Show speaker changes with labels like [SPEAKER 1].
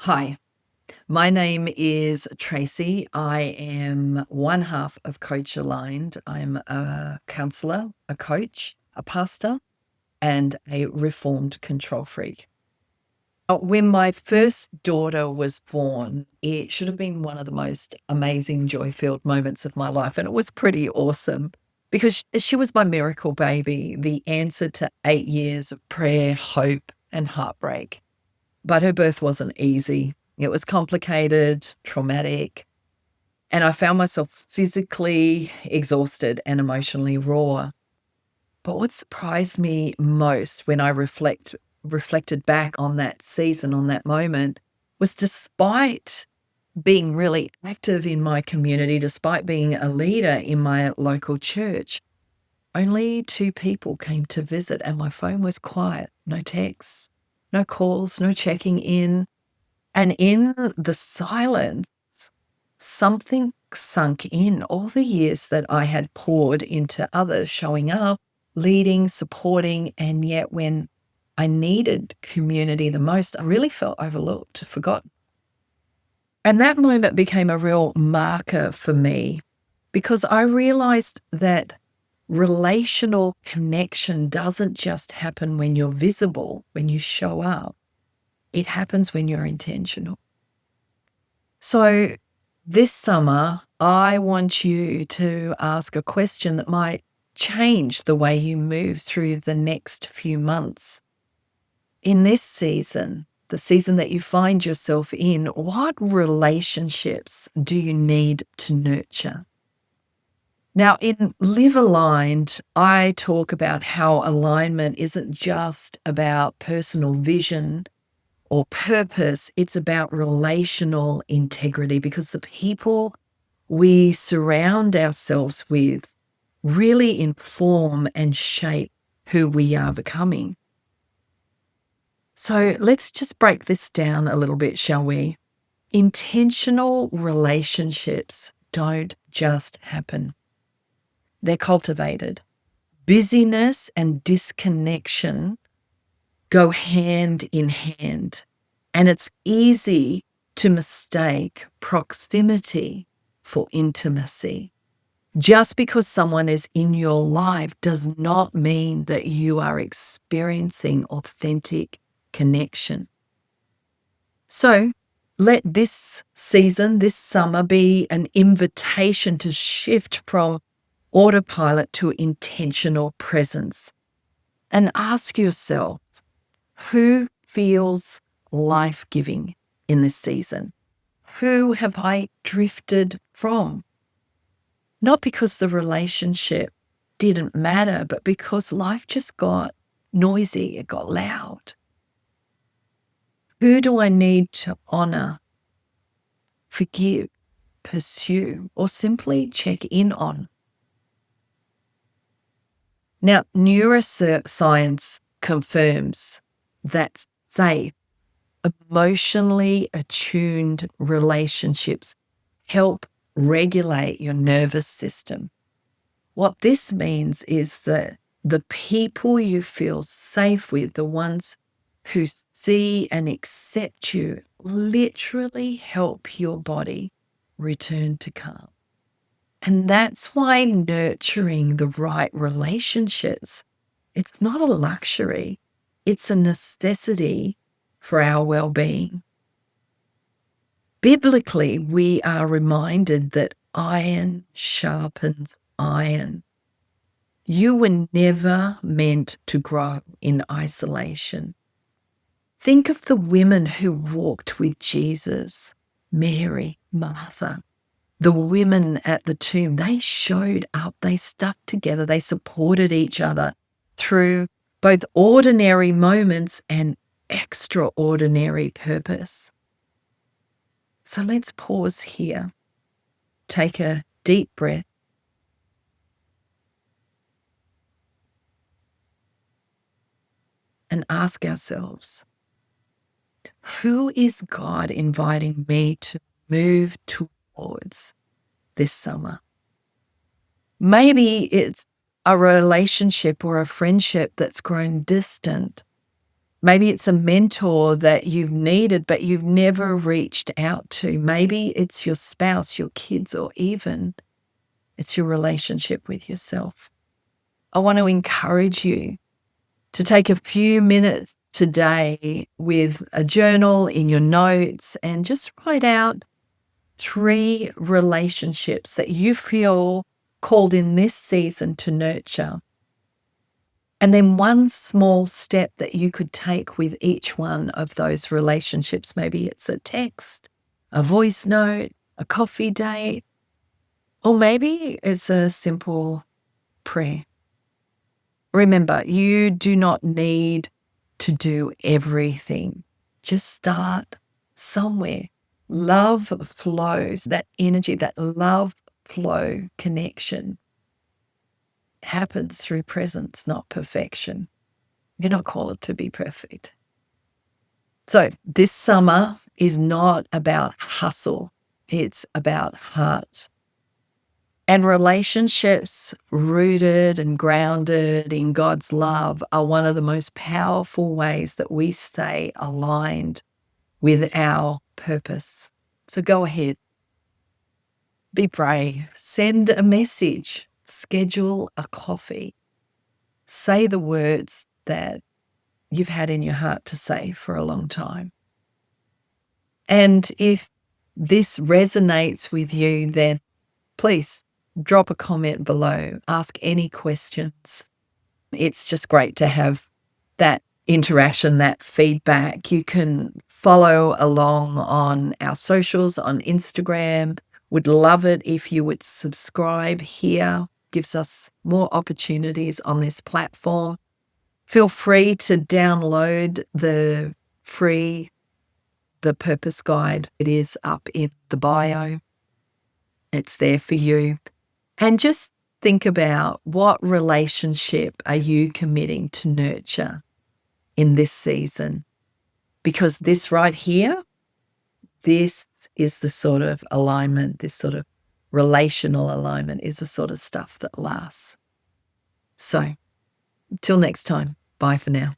[SPEAKER 1] Hi, my name is Tracy. I am one half of Coach Aligned. I'm a counselor, a coach, a pastor, and a reformed control freak. When my first daughter was born, it should have been one of the most amazing, joy filled moments of my life. And it was pretty awesome because she was my miracle baby, the answer to 8 years of prayer, hope, and heartbreak. But her birth wasn't easy. It was complicated, traumatic, and I found myself physically exhausted and emotionally raw. But what surprised me most when I reflected back on that season, on that moment, was despite being really active in my community, despite being a leader in my local church, only two people came to visit and my phone was quiet. No texts, no calls, no checking in. And in the silence, something sunk in. All the years that I had poured into others, showing up, leading, supporting, and yet when I needed community the most, I really felt overlooked, forgotten. And that moment became a real marker for me because I realized that relational connection doesn't just happen when you're visible, when you show up. It happens when you're intentional. So, this summer, I want you to ask a question that might change the way you move through the next few months. In this season, the season that you find yourself in, what relationships do you need to nurture? Now, in Live Aligned, I talk about how alignment isn't just about personal vision or purpose, it's about relational integrity because the people we surround ourselves with really inform and shape who we are becoming. So let's just break this down a little bit, shall we? Intentional relationships don't just happen, they're cultivated. Busyness and disconnection go hand in hand. And it's easy to mistake proximity for intimacy. Just because someone is in your life does not mean that you are experiencing authentic connection. So let this season, this summer, be an invitation to shift from autopilot to intentional presence and ask yourself, who feels life giving in this season? Who have I drifted from? Not because the relationship didn't matter, but because life just got noisy, it got loud. Who do I need to honor, forgive, pursue, or simply check in on? Now, neuroscience confirms that safe, emotionally attuned relationships help regulate your nervous system. What this means is that the people you feel safe with, the ones who see and accept you, literally help your body return to calm. And that's why nurturing the right relationships, it's not a luxury, it's a necessity for our well-being. Biblically, we are reminded that iron sharpens iron. You were never meant to grow in isolation. Think of the women who walked with Jesus, Mary, Martha, the women at the tomb. They showed up, they stuck together, they supported each other through both ordinary moments and extraordinary purpose. So let's pause here, take a deep breath, and ask ourselves, who is God inviting me to move towards this summer? Maybe it's a relationship or a friendship that's grown distant. Maybe it's a mentor that you've needed, but you've never reached out to. Maybe it's your spouse, your kids, or even it's your relationship with yourself. I want to encourage you to take a few minutes today with a journal in your notes and just write out 3 relationships that you feel called in this season to nurture. And then one small step that you could take with each one of those relationships. Maybe it's a text, a voice note, a coffee date, or maybe it's a simple prayer. Remember, you do not need to do everything. Just start somewhere. Love flows, that energy, that love flow connection happens through presence, not perfection. You're not called to be perfect. So this summer is not about hustle. It's about heart. And relationships rooted and grounded in God's love are one of the most powerful ways that we stay aligned with our purpose. So go ahead, be brave, send a message, schedule a coffee, say the words that you've had in your heart to say for a long time. And if this resonates with you, then please drop a comment below, ask any questions. It's just great to have that interaction, that feedback. You can follow along on our socials on Instagram. Would love it if you would subscribe here. Gives us more opportunities on this platform. Feel free to download the free The Purpose Guide. It is up in the bio. It's there for you. And just think about, what relationship are you committing to nurture in this season? Because this right here, this is the sort of alignment, this sort of relational alignment is the sort of stuff that lasts. So, till next time, bye for now.